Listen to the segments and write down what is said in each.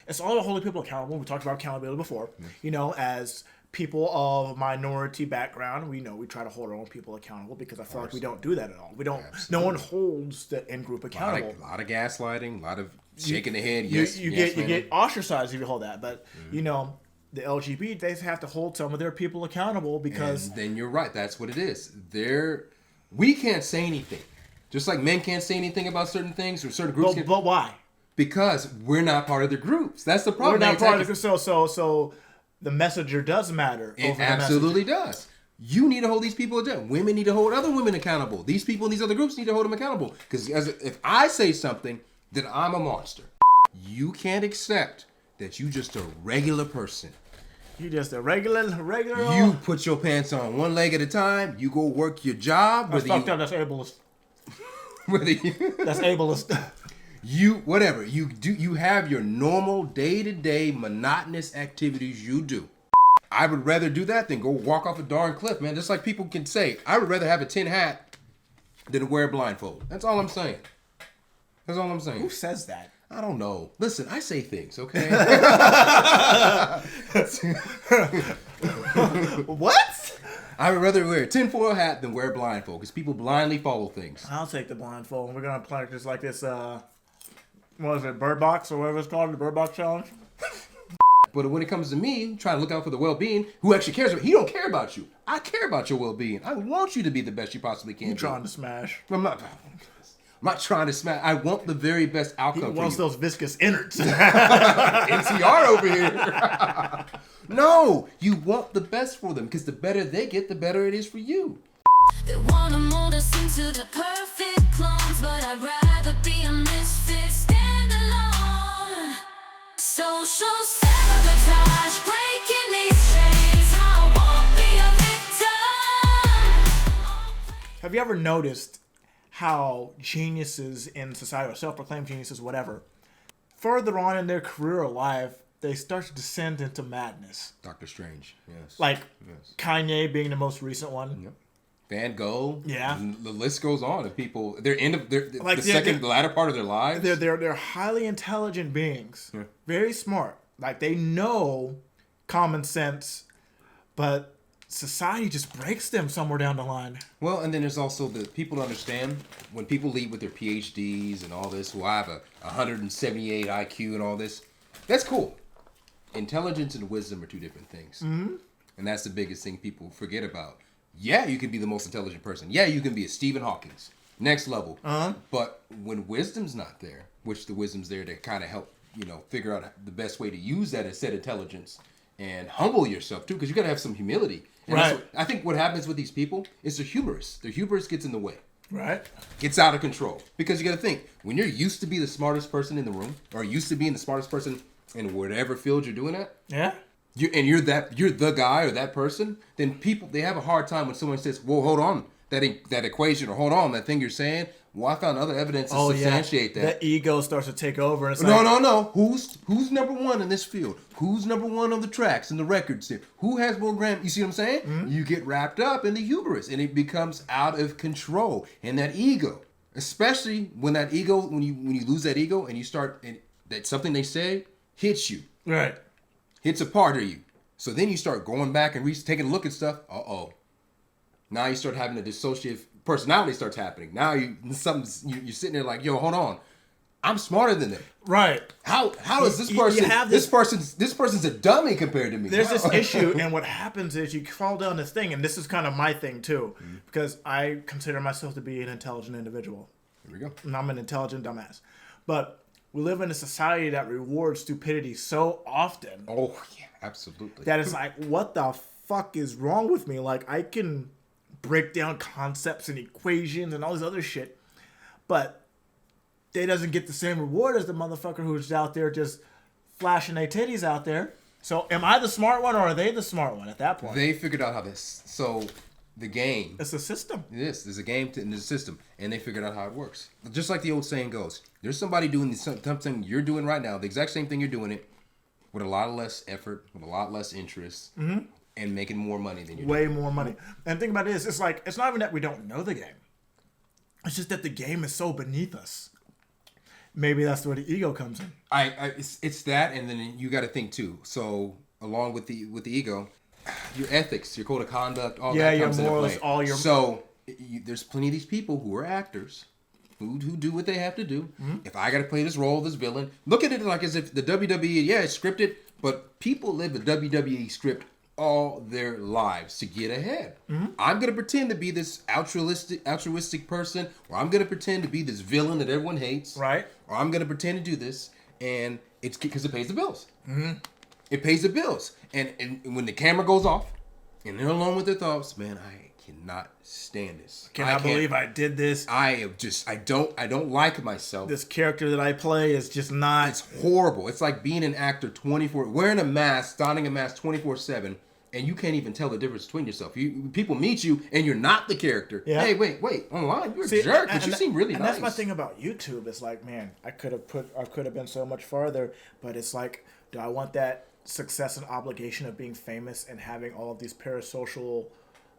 it's all about holding people accountable. We talked about accountability before. You know, as people of minority background, we try to hold our own people accountable because I feel like we don't do that at all. We don't. Absolutely. No one holds the in-group accountable. A lot of gaslighting, a lot of shaking the head. You get ostracized if you hold that, but you know. The LGBT, they have to hold some of their people accountable because... And then you're right. That's what it is. We can't say anything. Just like men can't say anything about certain things or certain groups. But why? Because we're not part of the groups. That's the problem. We're not part of the groups. So the messenger does matter. It absolutely does. You need to hold these people accountable. Women need to hold other women accountable. These people in these other groups need to hold them accountable. Because if I say something, then I'm a monster. You can't accept that you just a regular person. You just a regular. You put your pants on one leg at a time. You go work your job. That's fucked up. That's ableist. That's ableist. Whatever you do, you have your normal day-to-day monotonous activities you do. I would rather do that than go walk off a darn cliff, man. Just like people can say, I would rather have a tin hat than wear a blindfold. That's all I'm saying. Who says that? I don't know. Listen, I say things, okay? What? I would rather wear a tinfoil hat than wear a blindfold because people blindly follow things. I'll take the blindfold. We're going to play just like this, what is it, Bird Box or whatever it's called, the Bird Box Challenge? But when it comes to me, trying to look out for the well-being, who actually cares about he don't care about you. I care about your well-being. I want you to be the best you possibly can. You're trying to smash. I'm not trying to smash. I want the very best outcome for you. He wants those viscous innards. NCR over here. No, you want the best for them because the better they get, the better it is for you. They want to mold us into the perfect clones, but I'd rather be a misfit, stand alone. Social sabotage, breaking these chains, I won't be a victim. Have you ever noticed how geniuses in society, or self-proclaimed geniuses, whatever, further on in their career or life, they start to descend into madness? Doctor Strange, yes. Like Kanye being the most recent one. Yep. Van Gogh. Yeah. The list goes on of people. They're the latter part of their lives. They're highly intelligent beings. Yeah. Very smart. Like they know common sense, but society just breaks them somewhere down the line. Well, and then there's also the people to understand when people leave with their PhDs and all this, who I have a 178 IQ and all this. That's cool. Intelligence and wisdom are two different things. Mm-hmm. And that's the biggest thing people forget about. Yeah, you can be the most intelligent person. Yeah, you can be a Stephen Hawking. Next level. Uh-huh. But when wisdom's not there, which the wisdom's there to kind of help, figure out the best way to use that said intelligence and humble yourself too, because you got to have some humility. And right. I think what happens with these people is their hubris. Their hubris gets in the way. Right. Gets out of control. Because you got to think, when you're used to be the smartest person in the room, or used to being the smartest person in whatever field you're doing at, yeah, you're the guy or that person, then people, they have a hard time when someone says, "Well, hold on, that equation," or "Hold on, that thing you're saying." Well, I found other evidence to substantiate that. The ego starts to take over. And it's no. Who's number one in this field? Who's number one on the tracks and the records here? Who has more gram? You see what I'm saying? Mm-hmm. You get wrapped up in the hubris, and it becomes out of control. And that ego, especially when you lose that ego, and you start, and that something they say hits you. Right. Hits a part of you. So then you start going back and taking a look at stuff. Uh-oh. Now you start having a dissociative personality starts happening. Now you're sitting there like, yo, hold on. I'm smarter than them. Right. How is this person this person's a dummy compared to me? There's this issue, and what happens is you fall down this thing, and this is kind of my thing too, because I consider myself to be an intelligent individual. Here we go. And I'm an intelligent dumbass. But we live in a society that rewards stupidity so often. Oh, yeah, absolutely. That it's like, what the fuck is wrong with me? Like, I can break down concepts and equations and all this other shit, but they doesn't get the same reward as the motherfucker who's out there just flashing their titties out there. So am I the smart one, or are they the smart one at that point? They figured out how this. So the game. It's a system. There's a game in the system, and they figured out how it works. Just like the old saying goes, there's somebody doing something you're doing right now, the exact same thing you're doing it, with a lot less effort, with a lot less interest. Mm-hmm. And making more money than you do. Way more money. And think about this, it's like, it's not even that we don't know the game. It's just that the game is so beneath us. maybe that's where the ego comes in. It's that, and then you got to think too. So along with the ego, your ethics, your code of conduct, all that comes into play. all your. So there's plenty of these people who are actors. Who do what they have to do. Mm-hmm. If I got to play this role, this villain, look at it like as if the WWE, it's scripted, but people live a WWE script all their lives to get ahead. Mm-hmm. I'm going to pretend to be this altruistic person, or I'm going to pretend to be this villain that everyone hates. Right. Or I'm going to pretend to do this, and it's because it pays the bills. Mm-hmm. It pays the bills. And when the camera goes off, and they're alone with their thoughts, man, I cannot stand this. I can't believe I did this. I don't like myself. This character that I play is just not. It's horrible. It's like being an actor wearing a mask, donning a mask 24/7, and you can't even tell the difference between yourself. People meet you and you're not the character. Yeah. Hey, wait, online you're a jerk, but you seem really nice. And that's my thing about YouTube. It's like, man, I could have been so much farther, but it's like, do I want that success and obligation of being famous and having all of these parasocial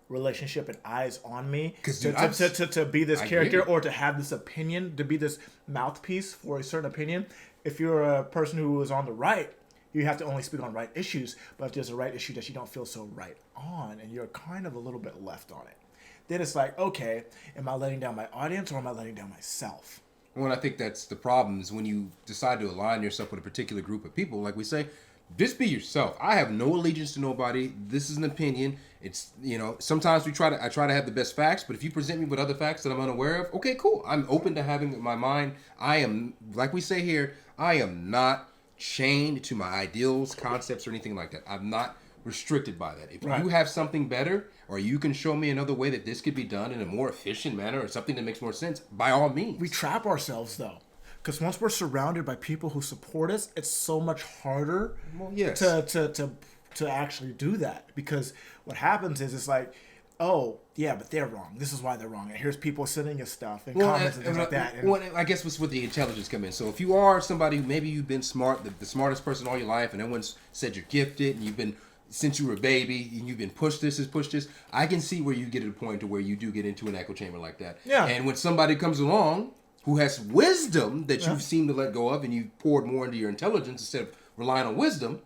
relationship and eyes on me to be this character, or to have this opinion, to be this mouthpiece for a certain opinion? If you're a person who is on the right, you have to only speak on right issues. But if there's a right issue that you don't feel so right on, and you're kind of a little bit left on it, then it's like, okay, am I letting down my audience or am I letting down myself? Well, I think that's the problem, is when you decide to align yourself with a particular group of people, like we say, just be yourself. I have no allegiance to nobody. This is an opinion. It's, sometimes I try to have the best facts, but if you present me with other facts that I'm unaware of, okay, cool. I'm open to having my mind. I am, like we say here, I am not chained to my ideals, concepts, or anything like that. I'm not restricted by that. If you have something better, or you can show me another way that this could be done in a more efficient manner, or something that makes more sense, by all means. We trap ourselves, though. Because once we're surrounded by people who support us, it's so much harder to actually do that. Because what happens is, it's like, oh, yeah, but they're wrong. This is why they're wrong. And here's people sending us stuff and comments and things like that. And I guess what's where the intelligence come in. So if you are somebody who maybe you've been smart, the smartest person all your life, and everyone's said you're gifted, and you've been, since you were a baby, and you've been pushed this, I can see where you get to the point to where you do get into an echo chamber like that. Yeah. And when somebody comes along who has wisdom that you've seemed to let go of, and you've poured more into your intelligence instead of relying on wisdom,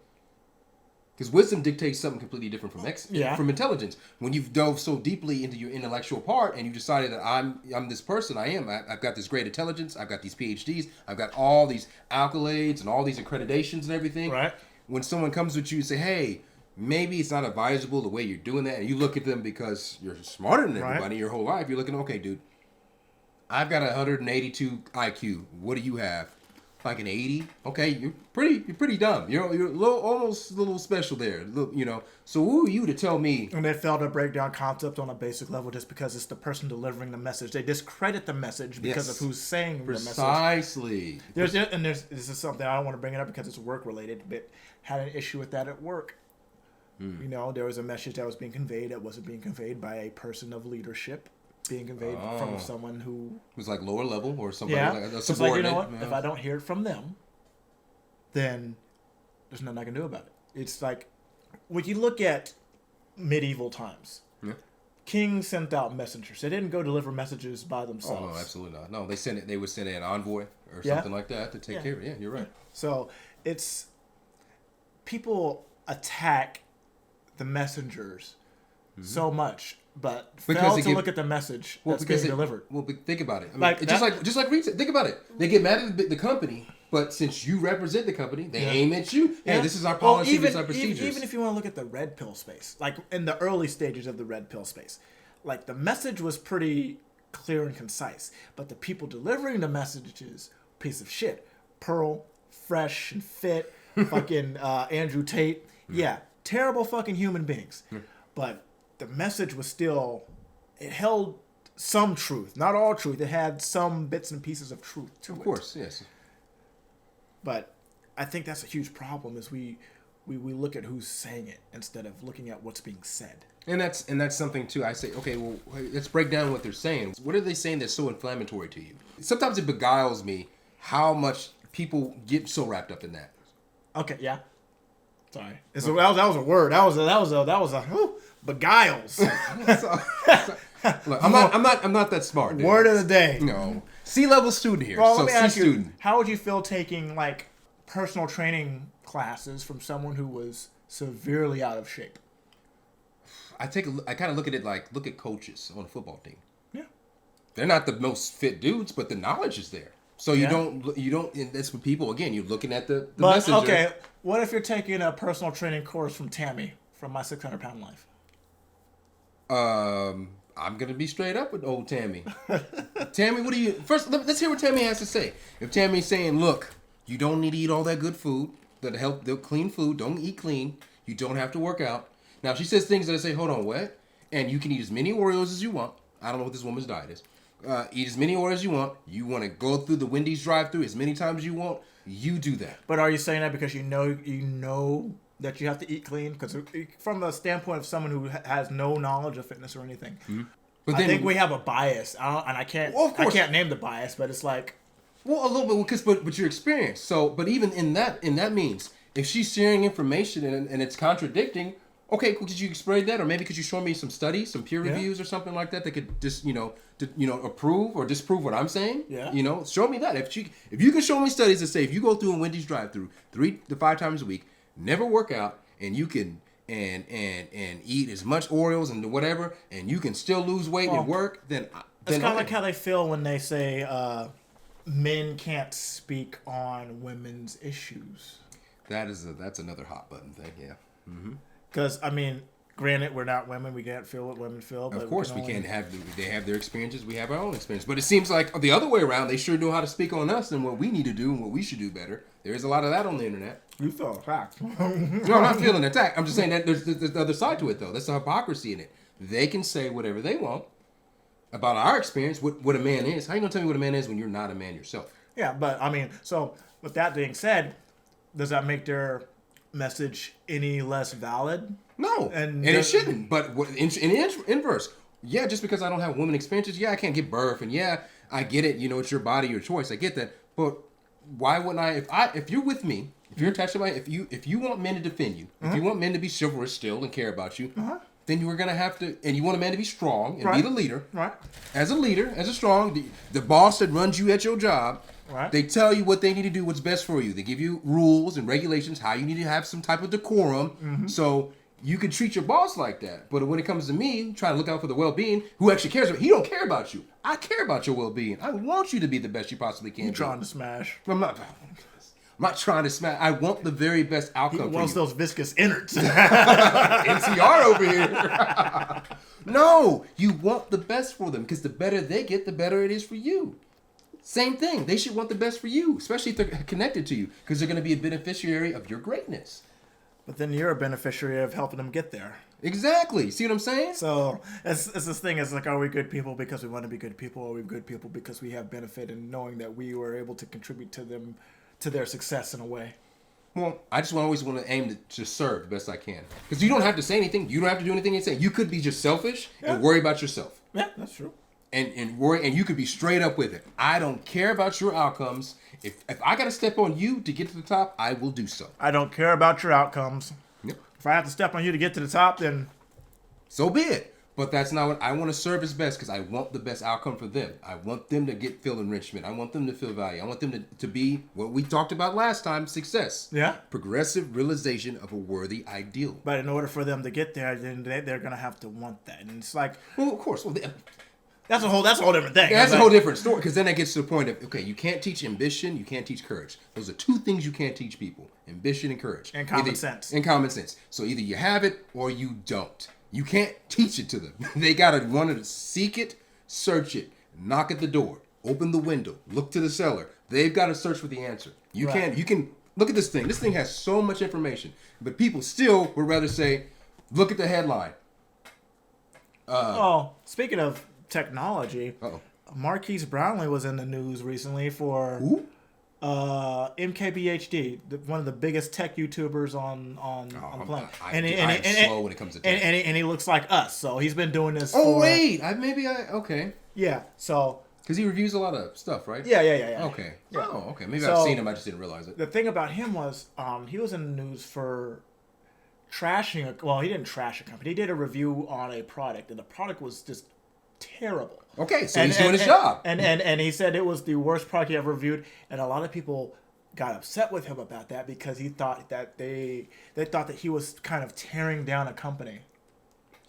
because wisdom dictates something completely different from intelligence. When you've dove so deeply into your intellectual part, and you decided that I'm this person, I've got this great intelligence, I've got these PhDs, I've got all these accolades and all these accreditations and everything. Right. When someone comes with you and say, hey, maybe it's not advisable the way you're doing that, and you look at them because you're smarter than everybody your whole life, you're looking, okay, dude, I've got 182 IQ. What do you have? Like an 80? Okay, you're pretty dumb. You're almost a little special there. So who are you to tell me? And they fail to break down concept on a basic level just because it's the person delivering the message. They discredit the message because of who's saying the message. Precisely. This is something I don't want to bring it up because it's work related, but had an issue with that at work. There was a message that was being conveyed that wasn't being conveyed by a person of leadership. Being conveyed from someone who was like lower level or somebody like a subordinate. It's like, you know what? If I don't hear it from them, then there's nothing I can do about it. It's like when you look at medieval times, kings sent out messengers. They didn't go deliver messages by themselves. Oh no, absolutely not. No, they would send an envoy or something like that to take care of it. Yeah, you're right. So it's people attack the messengers so much, but fail to look at the message that's being delivered. Well, think about it. I mean, just like Reed said, think about it. They get mad at the company, but since you represent the company, they aim at you. Hey, this is our policy, this is our procedures. Even if you want to look at the red pill space, like in the early stages of the red pill space, like the message was pretty clear and concise, but the people delivering the messages, piece of shit. Pearl, fresh and fit, fucking Andrew Tate. Yeah, terrible fucking human beings. But the message was still, it held some truth. Not all truth. It had some bits and pieces of truth to it. Of course, yes. But I think that's a huge problem is we look at who's saying it instead of looking at what's being said. And that's something too. I say, okay, well, let's break down what they're saying. What are they saying that's so inflammatory to you? Sometimes it beguiles me how much people get so wrapped up in that. Okay, yeah. Sorry. So that was a word. That was a Look, beguiles. I'm not that smart. Dude. Word of the day. No. C-level student here. Well, So let me C ask you, student. how would you feel taking like personal training classes from someone who was severely out of shape? I kind of look at it like, look at coaches on a football team. Yeah. They're not the most fit dudes, but the knowledge is there. So you Yeah. don't, and that's what people, again, you're looking at the But messenger. okay, what if you're taking a personal training course from Tammy from My 600-Pound Life? I'm going to be straight up with old Tammy. Tammy, what do you, first, let's hear what Tammy has to say. If Tammy's saying, look, you don't need to eat all that good food, the clean food, don't eat clean, you don't have to work out. Now, she says things that I say, hold on, what? And you can eat as many Oreos as you want. I don't know what this woman's diet is. Eat as many Oreos as you want. You want to go through the Wendy's drive-thru as many times as you want. You do that. But are you saying that because you know that you have to eat clean? Because from the standpoint of someone who has no knowledge of fitness or anything, But I think we have a bias, I can't. Well, of course. I can't name the bias, but it's like, Well, a little bit, but your experience. So, but even in that means if she's sharing information and it's contradicting, okay, cool, could you explain that, or maybe could you show me some studies, some peer reviews, or something like that could just approve or disprove what I'm saying? Yeah. Show me that. If you can show me studies that say if you go through a Wendy's drive-through 3 to 5 times a week, never work out, and you can and eat as much Oreos and whatever, and you can still lose weight and work, then it's kind of okay. like how they feel when they say men can't speak on women's issues. That's another hot button thing. Yeah. Because I mean, granted, we're not women; we can't feel what women feel. But Of course, we only... can't have they have their experiences. We have our own experience. But it seems like the other way around. They sure know how to speak on us and what we need to do and what we should do better. There is a lot of that on the internet. You feel attacked. No, I'm not feeling attacked. I'm just saying that there's the other side to it, though. That's the hypocrisy in it. They can say whatever they want about our experience, what a man is. How you gonna tell me what a man is when you're not a man yourself? Yeah, but I mean, so with that being said, does that make their message any less valid? No, and it shouldn't. But in inverse, yeah, just because I don't have women experiences, yeah, I can't give birth, and yeah, I get it. It's your body, your choice. I get that. But why wouldn't if you're with me, if you're attached to my, if you want men to defend you, if you want men to be chivalrous still and care about you, then you are gonna have to, and you want a man to be strong and be the leader. Right. As a leader, as a strong, the boss that runs you at your job. Right. They tell you what they need to do, what's best for you. They give you rules and regulations, how you need to have some type of decorum. So you can treat your boss like that. But when it comes to me, trying to look out for the well-being, who actually cares about, he don't care about you. I care about your well-being. I want you to be the best you possibly can. You're trying to smash. I'm not trying to smash. I want the very best outcome for you. Wants those viscous innards. NCR over here. No, you want the best for them because the better they get, the better it is for you. Same thing. They should want the best for you, especially if they're connected to you, because they're going to be a beneficiary of your greatness. But then you're a beneficiary of helping them get there. Exactly. See what I'm saying? So it's this thing. It's like, are we good people because we want to be good people? Or are we good people because we have benefit in knowing that we were able to contribute to them, to their success in a way? Well, I just always want to aim to serve the best I can. Because you don't have to say anything. You don't have to do anything you say. You could be just selfish and worry about yourself. Yeah, that's true. And worry, and you could be straight up with it. I don't care about your outcomes. If I got to step on you to get to the top, I will do so. I don't care about your outcomes. Yep. If I have to step on you to get to the top, then So be it. But that's not what I want to serve as best because I want the best outcome for them. I want them to feel enrichment. I want them to feel value. I want them to be what we talked about last time, success. Yeah. Progressive realization of a worthy ideal. But in order for them to get there, then they're gonna have to want that, and it's like, Well, of course. Well, that's a whole different thing. that's It's a like, whole different story because then it gets to the point of, okay, you can't teach ambition, you can't teach courage. Those are two things you can't teach people, ambition and courage. And common sense. And common sense. So either you have it or you don't. You can't teach it to them. They got to want to seek it, search it, knock at the door, open the window, look to the cellar. They've got to search for the answer. You can look at this thing. This thing has so much information, but people still would rather say, look at the headline. Speaking of technology, Marquise Brownlee was in the news recently for Who? MKBHD, one of the biggest tech YouTubers on the planet. I'm slow when it comes to tech. And he looks like us, so he's been doing this. Oh for, wait, okay. Yeah, so Because he reviews a lot of stuff, right? yeah. Okay. Yeah. Oh, okay. Maybe So, I've seen him. I just didn't realize it. the thing about him was he was in the news for trashing. Well, he didn't trash a company. He did a review on a product, and the product was just terrible. Okay, so he's doing his job. And he said it was the worst product he ever reviewed, and a lot of people got upset with him about that because he thought that they thought that he was kind of tearing down a company.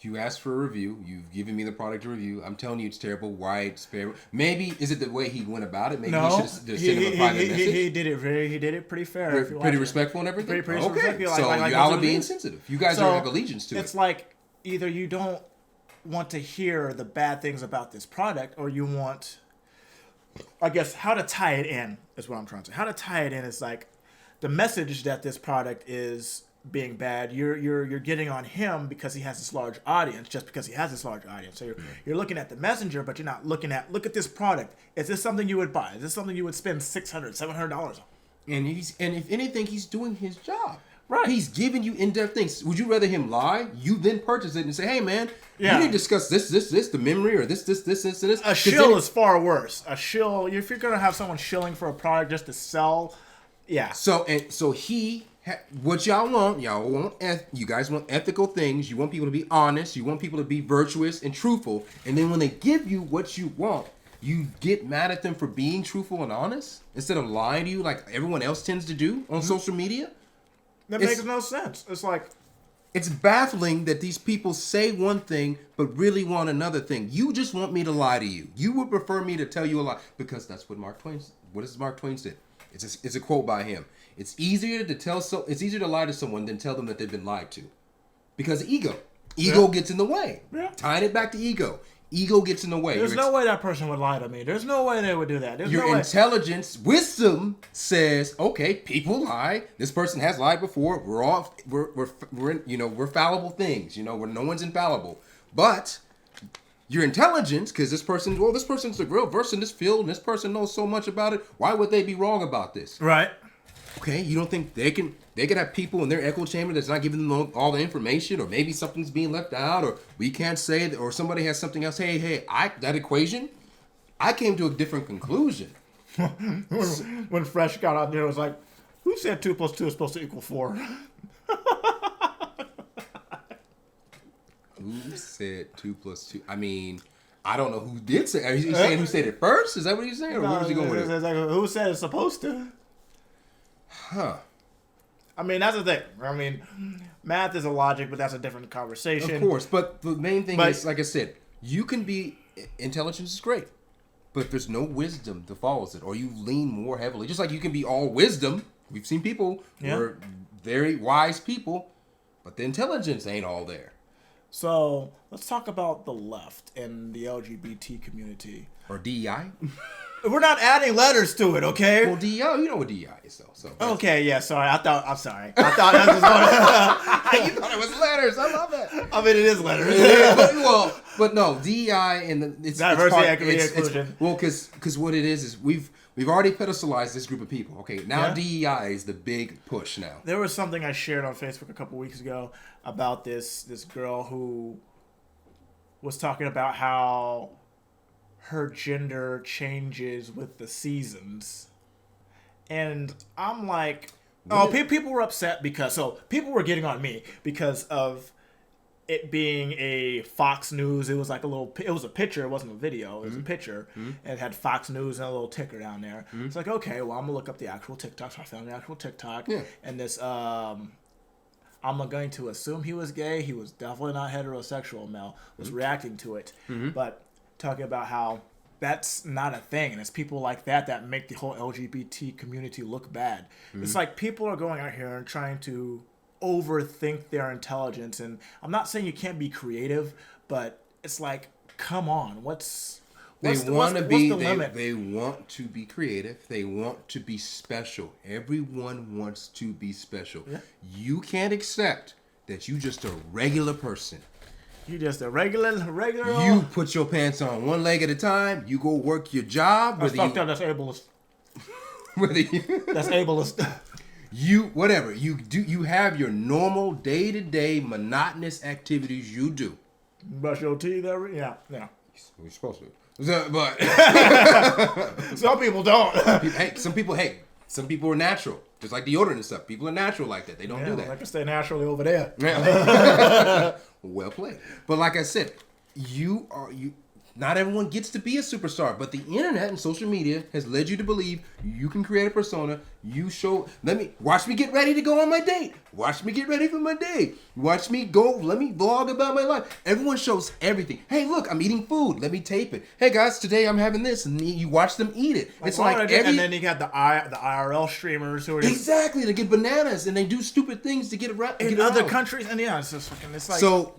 You asked for a review. You've given me the product to review. I'm telling you it's terrible. Why it's terrible? Maybe is it the way he went about it? Maybe No, he should have sent him a private message. He did it pretty fair. if you Pretty watch respectful and everything. Pretty okay, respectful, so like y'all those are being reviews. sensitive. You guys So, don't have allegiance to it. It's like either you don't want to hear the bad things about this product, or you want, I guess, how to tie it in is what I'm trying to say. How to tie it in is like the message that this product is being bad. You're getting on him because he has this large audience, just because he has this large audience. So you're looking at the messenger, but you're not looking at, look at this product. Is this something you would buy? Is this something you would spend $600, $700 on? And if anything, he's doing his job. Right. He's giving you in-depth things. Would you rather him lie? You then purchase it and say, hey, man, Yeah. you need to discuss this, the memory, or this, and this. A shill is far worse. A shill, if you're going to have someone shilling for a product just to sell, yeah. So what y'all want, you guys want ethical things. You want people to be honest. You want people to be virtuous and truthful. And then when they give you what you want, you get mad at them for being truthful and honest instead of lying to you like everyone else tends to do on social media. That makes no sense. It's like, it's baffling that these people say one thing but really want another thing. You just want me to lie to you. You would prefer me to tell you a lie because that's what Mark Twain said. It's a quote by him. It's easier to lie to someone than tell them that they've been lied to. Because ego gets in the way. Yeah. Tying it back to ego. Ego gets in the way. there's no way that person would lie to me. There's no way they would do that. There's Your no way. intelligence, wisdom says, okay, people lie. This person has lied before. We're fallible things. No one's infallible. But your intelligence, because this person's the real versed in this field, and this person knows so much about it. Why would they be wrong about this? Right. Okay, you don't think they could have people in their echo chamber that's not giving them all the information, or maybe something's being left out, or we can't say that, or somebody has something else. Hey, that equation, I came to a different conclusion. When Fresh got out there, it was like, who said 2 + 2 is supposed to equal 4? Who said 2 + 2? I mean, I don't know who did say. Are you saying who said it first? Is that what he's saying, or where was he going with it? It's like, who said it's supposed to? Huh. I mean, that's the thing. I mean, math is a logic, but that's a different conversation. Of course, but the main thing is, like I said, you can be, intelligence is great, but if there's no wisdom that follows it, or you lean more heavily, just like you can be all wisdom. We've seen people who are very wise people, but the intelligence ain't all there. So let's talk about the left and the LGBT community. Or DEI. We're not adding letters to it, okay? Well, DEI, you know what DEI is, though. So Okay, yeah, sorry. I'm sorry. I thought that was you thought it was letters. I love it. I mean, it is letters. But no, DEI and it's Diversity, it's equity, inclusion. Well, because what it is we've already pedestalized this group of people. Okay, now DEI is the big push now. There was something I shared on Facebook a couple weeks ago about this girl who was talking about how her gender changes with the seasons. And I'm like, people were upset because people were getting on me because of it being a Fox News. It was like it was a picture. It wasn't a video. It was a picture. And it had Fox News and a little ticker down there. It's like, okay, well, I'm going to look up the actual TikTok. So I found the actual TikTok. Yeah. And this, I'm going to assume he was gay. He was definitely not heterosexual. Mel was reacting to it. But talking about how that's not a thing. And it's people like that make the whole LGBT community look bad. It's like people are going out here and trying to overthink their intelligence. And I'm not saying you can't be creative, but it's like, come on, what's the limit? They want to be creative. They want to be special. Everyone wants to be special. Yeah. You can't accept that you just a regular person. You just a regular. You put your pants on one leg at a time. You go work your job. That's fucked up. That's ableist. That's ableist. You have your normal day-to-day monotonous activities you do. Brush your teeth yeah. We're supposed to. But some people don't. Some people are natural. Just like deodorant and stuff. People are natural like that. They don't do that. I can stay naturally over there. Yeah. Well played. But like I said, not everyone gets to be a superstar, but the internet and social media has led you to believe you can create a persona. You show, watch me get ready to go on my date. Watch me get ready for my date. Watch me go, let me vlog about my life. Everyone shows everything. Hey, look, I'm eating food. Let me tape it. Hey guys, today I'm having this, and you watch them eat it. It's like and then you got the IRL streamers who are just, exactly, they get bananas and they do stupid things to get around in other countries, and yeah, it's just fucking. It's like so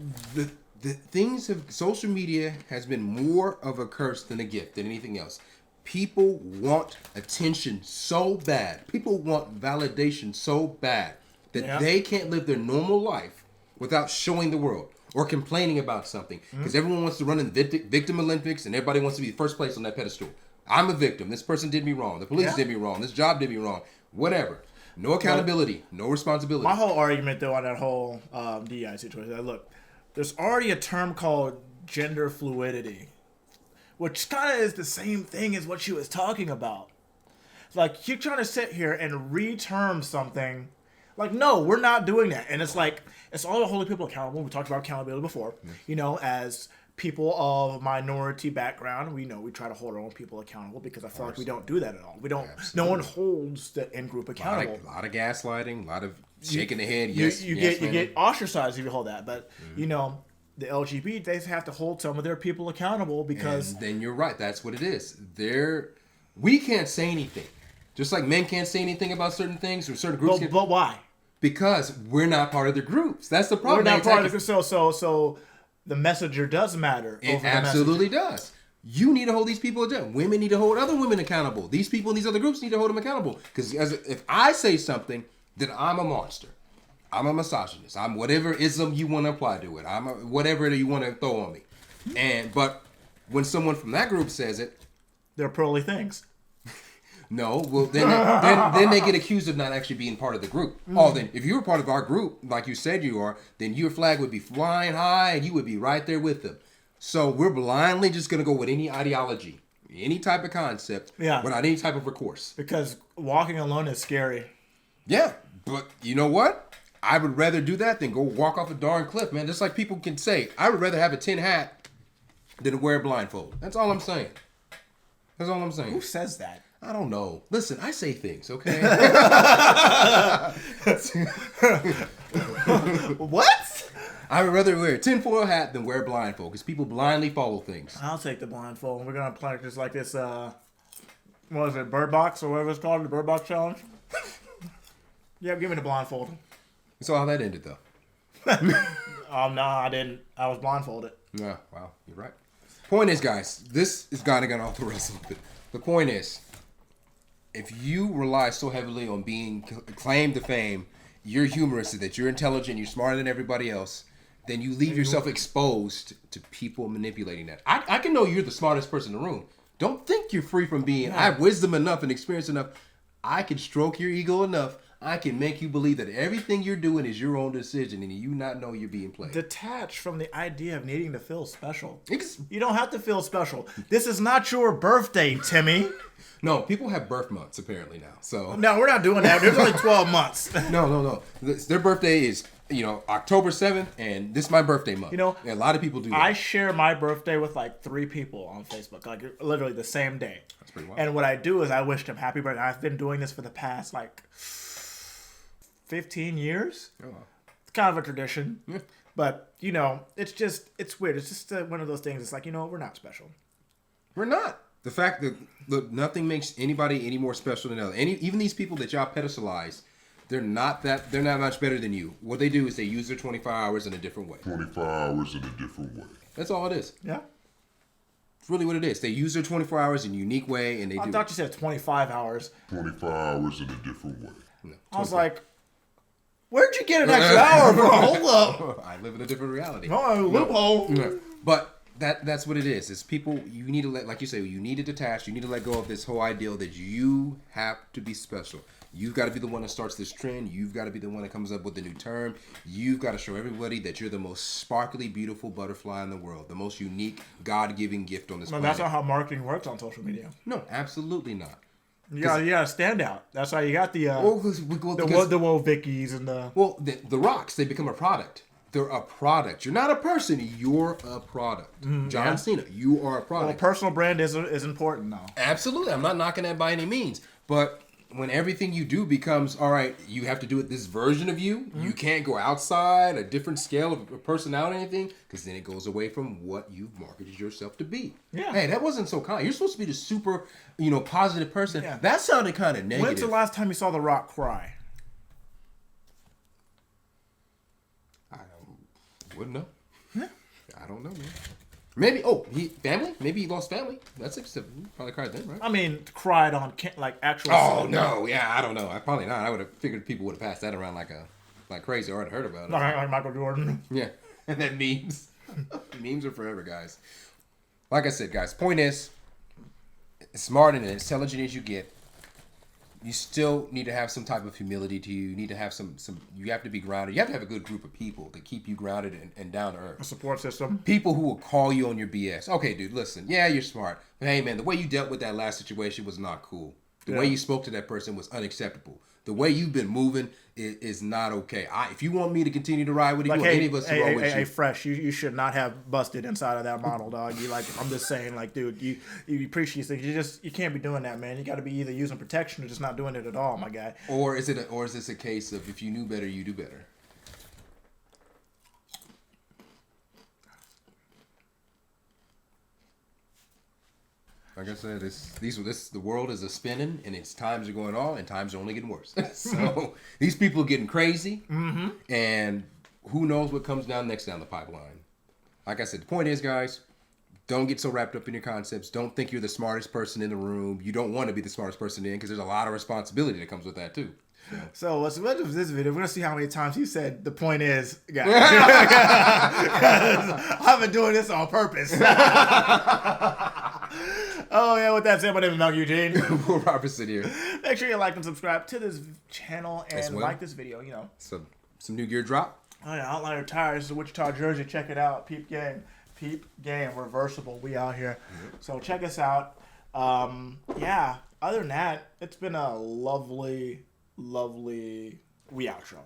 the things of social media has been more of a curse than a gift than anything else. People want attention so bad. People want validation so bad that they can't live their normal life without showing the world or complaining about something. Because everyone wants to run in the victim Olympics and everybody wants to be first place on that pedestal. I'm a victim. This person did me wrong. The police did me wrong. This job did me wrong. Whatever. No accountability. No responsibility. My whole argument, though, on that whole DEI situation, look, there's already a term called gender fluidity, which kind of is the same thing as what she was talking about. Like, you're trying to sit here and re-term something. Like, no, we're not doing that. And it's like, it's all to holding people accountable. We talked about accountability before. You know, as people of minority background, we try to hold our own people accountable because I feel like we don't do that at all. We don't. Absolutely. No one holds the in-group accountable. A lot of gaslighting, a lot of shaking the head. You get ostracized if you hold that. But you know, the LGBT, they have to hold some of their people accountable because. And then you're right. That's what it is. We can't say anything. Just like men can't say anything about certain things or certain groups. But why? Because we're not part of the groups. That's the problem. We're not part of the group. So the messenger does matter. It absolutely does. You need to hold these people accountable. Women need to hold other women accountable. These people in these other groups need to hold them accountable. Because if I say something, then I'm a monster. I'm a misogynist. I'm whatever ism you want to apply to it. I'm whatever you want to throw on me. But when someone from that group says it, they're pearly things. No, well then they get accused of not actually being part of the group. Oh, then if you were part of our group, like you said you are, then your flag would be flying high and you would be right there with them. So we're blindly just gonna go with any ideology, any type of concept, without any type of recourse. Because walking alone is scary. Yeah, but you know what? I would rather do that than go walk off a darn cliff, man. Just like people can say, I would rather have a tin hat than wear a blindfold. That's all I'm saying. That's all I'm saying. Who says that? I don't know. Listen, I say things, okay? What? I would rather wear a tinfoil hat than wear a blindfold because people blindly follow things. I'll take the blindfold. We're going to play just like this, what is it, Bird Box or whatever it's called, the Bird Box Challenge? Yeah, give me the blindfold. So how that ended, though? No, I didn't. I was blindfolded. No, wow, you're right. Point is, guys, this is kind of going off the rails a little bit. The point is, if you rely so heavily on being claimed to fame, you're humorous, that you're intelligent, you're smarter than everybody else, then you leave yourself exposed to people manipulating that. I can know you're the smartest person in the room. Don't think you're free from being, I have wisdom enough and experience enough. I can stroke your ego enough. I can make you believe that everything you're doing is your own decision and you not know you're being played. Detach from the idea of needing to feel special. You don't have to feel special. This is not your birthday, Timmy. No, people have birth months apparently now. So no, we're not doing that. There's only 12 months. No. Their birthday is, October 7th, and this is my birthday month. And a lot of people do that. I share my birthday with like 3 people on Facebook, like literally the same day. That's pretty wild. And what I do is I wish them happy birthday. I've been doing this for the past 15 years. Oh, wow. It's kind of a tradition. Yeah. But, it's weird. It's just one of those things. It's like, we're not special. We're not. The fact that nothing makes anybody any more special than others. Even these people that y'all pedestalize, they're not much better than you. What they do is they use their 24 hours in a different way. 24 hours in a different way. That's all it is. Yeah. It's really what it is. They use their 24 hours in a unique way, and I thought you said 25 hours. 25 hours in a different way. No, I was like, where'd you get an extra hour, bro? Hold up. I live in a different reality. Oh, loophole. No. But that's what it is. It's people, you need to like you say, you need to detach. You need to let go of this whole ideal that you have to be special. You've got to be the one that starts this trend. You've got to be the one that comes up with the new term. You've got to show everybody that you're the most sparkly, beautiful butterfly in the world. The most unique, God-given gift on this planet. That's not how marketing works on social media. No, absolutely not. You gotta stand out. That's why you got the Woe Vickies and the... Well, the rocks, they become a product. They're a product. You're not a person. You're a product. John Cena, you are a product. Well, personal brand is important now. Absolutely. I'm not knocking that by any means. But when everything you do becomes, all right, you have to do it this version of you. You can't go outside a different scale of personality or anything, because then it goes away from what you've marketed yourself to be. Yeah. Hey, that wasn't so kind. You're supposed to be the super, positive person. Yeah. That sounded kind of negative. When's the last time you saw The Rock cry? Wouldn't know. Yeah. I don't know, man. Maybe. Oh, family. Maybe he lost family. That's acceptable. Probably cried then, right? I mean, cried on actual. Oh no, yeah, I don't know. I probably not. I would have figured people would have passed that around like crazy, or I'd heard about it. Like Michael Jordan. Yeah, and then memes. Memes are forever, guys. Like I said, guys. Point is, as smart and as intelligent as you get, you still need to have some type of humility to you. You need to have some. You have to be grounded. You have to have a good group of people to keep you grounded and down to earth. A support system. People who will call you on your BS. Okay, dude, listen. Yeah, you're smart. But hey, man, the way you dealt with that last situation was not cool. The way you spoke to that person was unacceptable. The way you've been moving is not okay. If you want me to continue to ride with you, or any of us to roll with you. Hey, Fresh, you should not have busted inside of that model, dog. I'm just saying, dude, you appreciate things. You can't be doing that, man. You got to be either using protection or just not doing it at all, my guy. Or is this a case of if you knew better, you do better? Like I said, the world is a spinning, and its times are going on, and times are only getting worse. So these people are getting crazy, and who knows what comes next down the pipeline. Like I said, the point is, guys, don't get so wrapped up in your concepts. Don't think you're the smartest person in the room. You don't want to be the smartest person in, because there's a lot of responsibility that comes with that too. So what's the end of this video? We're gonna see how many times he said the point is, guys. I've been doing this on purpose. Oh yeah, with that said, my name is Mel Eugene. Will Robertson here. Make sure you like and subscribe to this channel and like this video. Some new gear drop. Oh yeah, Outliner tires. This is a Wichita jersey. Check it out. Peep game, reversible. We out here. So check us out. Yeah. Other than that, it's been a lovely. We outro.